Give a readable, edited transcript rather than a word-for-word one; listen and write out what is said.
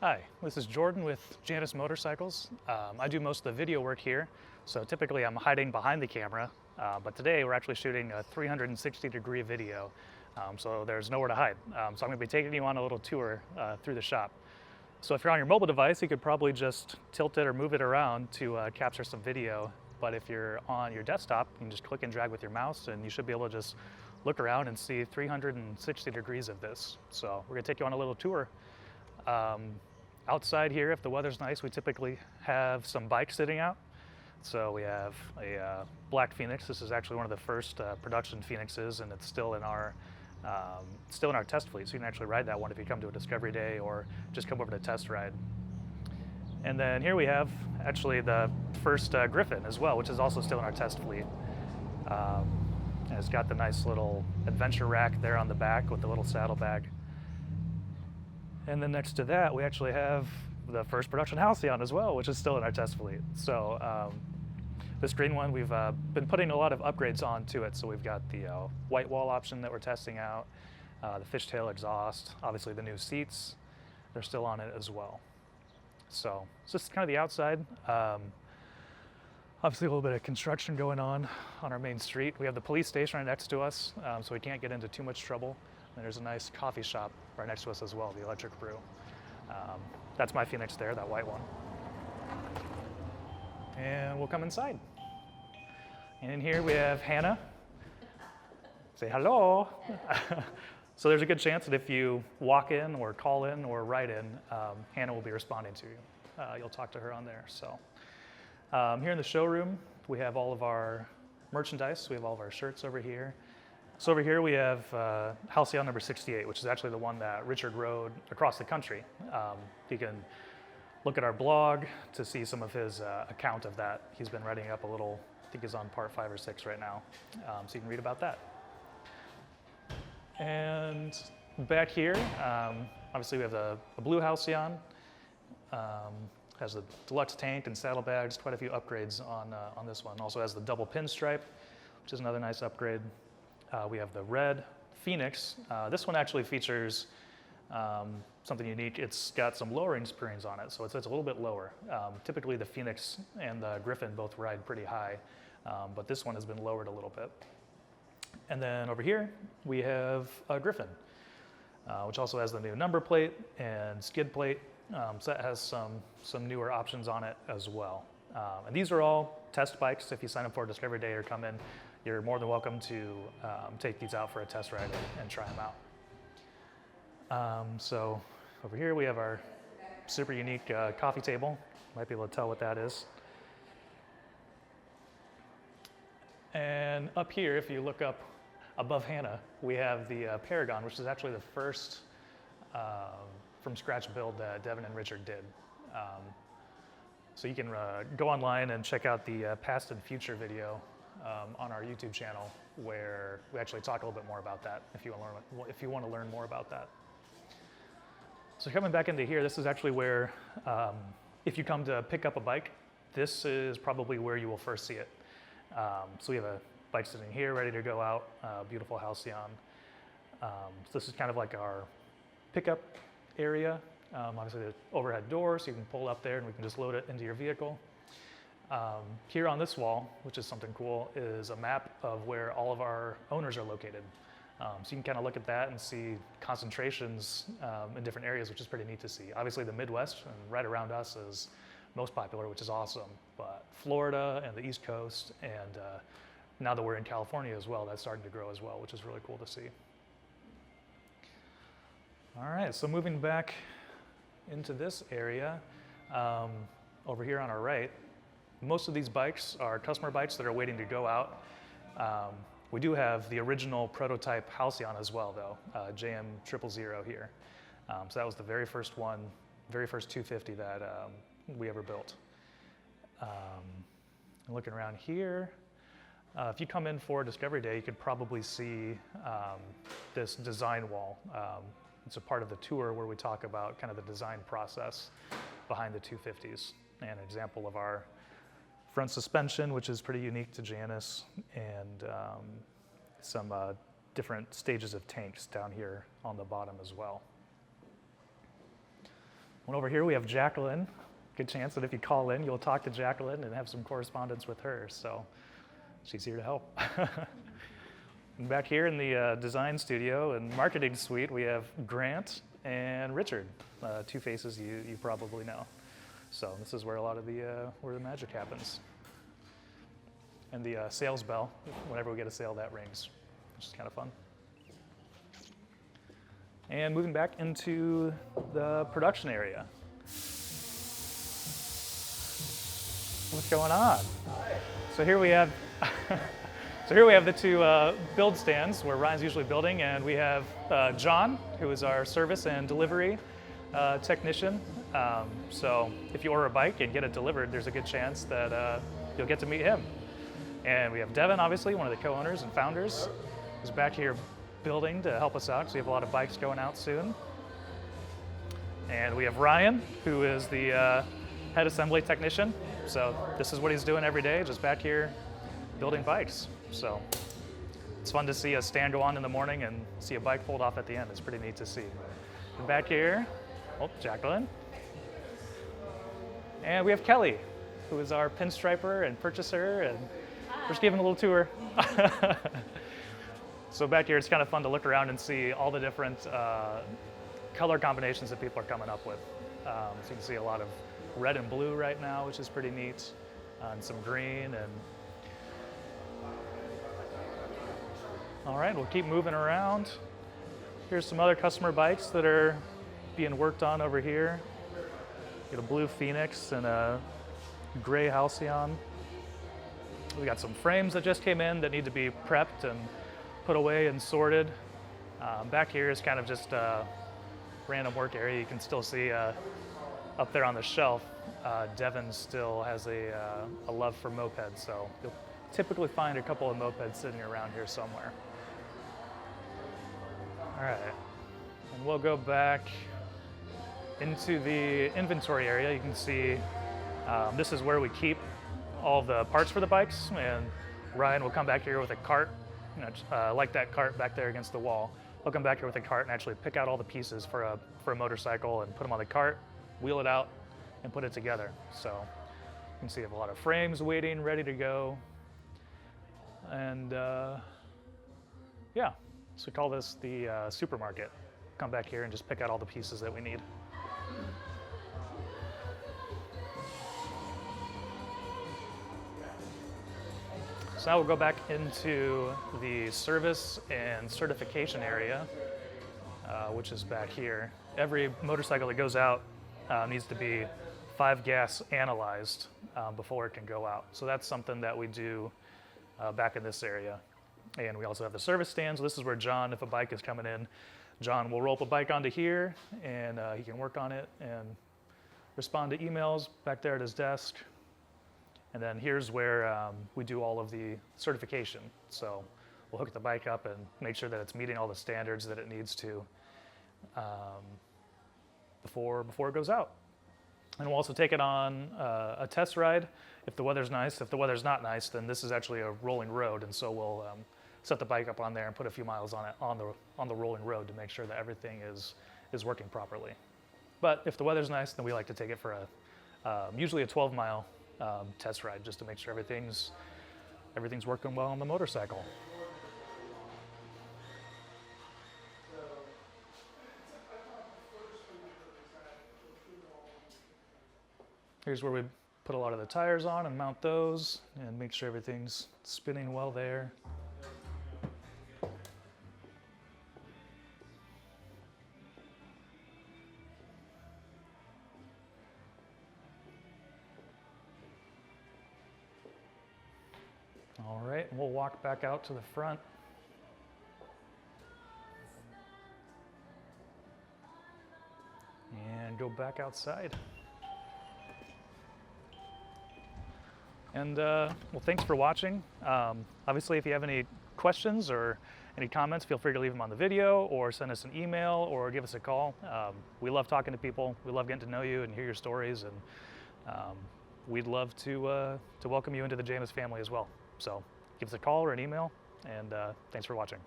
Hi, this is Jordan with Janus Motorcycles. I do most of the video work here, so typically I'm hiding behind the camera, but today we're actually shooting a 360-degree video, so there's nowhere to hide. So I'm going to be taking you on a little tour through the shop. So if you're on your mobile device, you could probably just tilt it or move it around to capture some video, but if you're on your desktop, you can just click and drag with your mouse and you should be able to just look around and see 360 degrees of this. So we're going to take you on a little tour. Outside here, if the weather's nice, we typically have some bikes sitting out. So we have a black Phoenix. This is actually one of the first production Phoenixes, and it's still in our test fleet. So you can actually ride that one if you come to a Discovery Day or just come over to test ride. And then here we have actually the first Griffin as well, which is also still in our test fleet. And it's got the nice little adventure rack there on the back with the little saddlebag. And then next to that, we actually have the first production Halcyon as well, which is still in our test fleet. So this green one, we've been putting a lot of upgrades onto it. So we've got the white wall option that we're testing out, the fishtail exhaust, obviously the new seats, they're still on it as well. So it's just kind of the outside. Obviously a little bit of construction going on our main street. We have the police station right next to us, so we can't get into too much trouble. And there's a nice coffee shop right next to us as well, the Electric Brew. That's my Phoenix there, that white one. And we'll come inside. And in here we have Hannah. Say hello. So there's a good chance that if you walk in or call in or write in, Hannah will be responding to you. You'll talk to her on there. So here in the showroom, we have all of our merchandise. We have all of our shirts over here. So over here we have Halcyon number 68, which is actually the one that Richard rode across the country. You can look at our blog to see some of his account of that. He's been writing up a little, I think he's on part 5 or 6 right now. So you can read about that. And back here, obviously we have the blue Halcyon. Has a deluxe tank and saddlebags, quite a few upgrades on this one. Also has the double pinstripe, which is another nice upgrade. We have the red Phoenix. This one actually features something unique. It's got some lowering springs on it, so it's a little bit lower. Typically the Phoenix and the Griffin both ride pretty high, but this one has been lowered a little bit. And then over here, we have a Griffin, which also has the new number plate and skid plate. So that has some newer options on it as well. And these are all test bikes. If you sign up for a Discovery Day or come in, you're more than welcome to take these out for a test ride and try them out. So over here we have our super unique coffee table. Might be able to tell what that is. And up here, if you look up above Hannah, we have the Paragon, which is actually the first from scratch build that Devin and Richard did. So you can go online and check out the past and future video on our YouTube channel, where we actually talk a little bit more about that if you want to learn more about that. So coming back into here, this is actually where, if you come to pick up a bike, this is probably where you will first see it. So we have a bike sitting here ready to go out, beautiful Halcyon. So this is kind of like our pickup area. Obviously the overhead door, so you can pull up there and we can just load it into your vehicle. Here on this wall, which is something cool, is a map of where all of our owners are located. So you can kind of look at that and see concentrations in different areas, which is pretty neat to see. Obviously the Midwest and right around us is most popular, which is awesome. But Florida and the East Coast, and now that we're in California as well, that's starting to grow as well, which is really cool to see. All right, so moving back into this area, over here on our right, most of these bikes are customer bikes that are waiting to go out. We do have the original prototype Halcyon as well, though, JM000 here. So that was the very first one, very first 250 that we ever built. Looking around here, if you come in for Discovery Day, you could probably see this design wall. It's a part of the tour where we talk about kind of the design process behind the 250s, and an example of our front suspension, which is pretty unique to Janus, and some different stages of tanks down here on the bottom as well. And over here we have Jacqueline. Good chance that if you call in, you'll talk to Jacqueline and have some correspondence with her. So she's here to help. And back here in the design studio and marketing suite, we have Grant and Richard, two faces you probably know. So this is where a lot of where the magic happens. And the sales bell, whenever we get a sale, that rings, which is kind of fun. And moving back into the production area. What's going on? So here we have the two build stands where Ryan's usually building, and we have John, who is our service and delivery technician. So if you order a bike and get it delivered, there's a good chance that you'll get to meet him. And we have Devin, obviously, one of the co-owners and founders, who's back here building to help us out, because we have a lot of bikes going out soon. And we have Ryan, who is the head assembly technician. So this is what he's doing every day, just back here building bikes. So it's fun to see a stand go on in the morning and see a bike fold off at the end. It's pretty neat to see. And back here, Jacqueline. And we have Kelly, who is our pinstriper and purchaser, and we're just giving a little tour. So back here, it's kind of fun to look around and see all the different color combinations that people are coming up with. So you can see a lot of red and blue right now, which is pretty neat, and some green. And all right, we'll keep moving around. Here's some other customer bikes that are being worked on over here. Got a blue Phoenix and a gray Halcyon. We got some frames that just came in that need to be prepped and put away and sorted. Back here is kind of just a random work area. You can still see up there on the shelf, Devin still has a love for mopeds, so you'll typically find a couple of mopeds sitting around here somewhere. All right, and we'll go back into the inventory area. You can see this is where we keep all the parts for the bikes, and Ryan will come back here with a cart, like that cart back there against the wall. He'll come back here with a cart and actually pick out all the pieces for a motorcycle and put them on the cart, wheel it out, and put it together. So you can see we have a lot of frames waiting, ready to go. And yeah, so we call this the supermarket. Come back here and just pick out all the pieces that we need. So now we'll go back into the service and certification area, which is back here. Every motorcycle that goes out needs to be 5-gas analyzed before it can go out. So that's something that we do back in this area. And we also have the service stands. So this is where John, if a bike is coming in, John will roll up a bike onto here, and he can work on it and respond to emails back there at his desk. And then here's where we do all of the certification. So we'll hook the bike up and make sure that it's meeting all the standards that it needs to before it goes out. And we'll also take it on a test ride if the weather's nice. If the weather's not nice, then this is actually a rolling road, and so we'll set the bike up on there and put a few miles on it on the rolling road to make sure that everything is working properly. But if the weather's nice, then we like to take it for usually a 12-mile test ride, just to make sure everything's working well on the motorcycle. Here's where we put a lot of the tires on and mount those and make sure everything's spinning well there. All right, we'll walk back out to the front. And go back outside. And well, thanks for watching. Obviously, if you have any questions or any comments, feel free to leave them on the video or send us an email or give us a call. We love talking to people. We love getting to know you and hear your stories. And we'd love to welcome you into the Janus family as well. So give us a call or an email, and thanks for watching.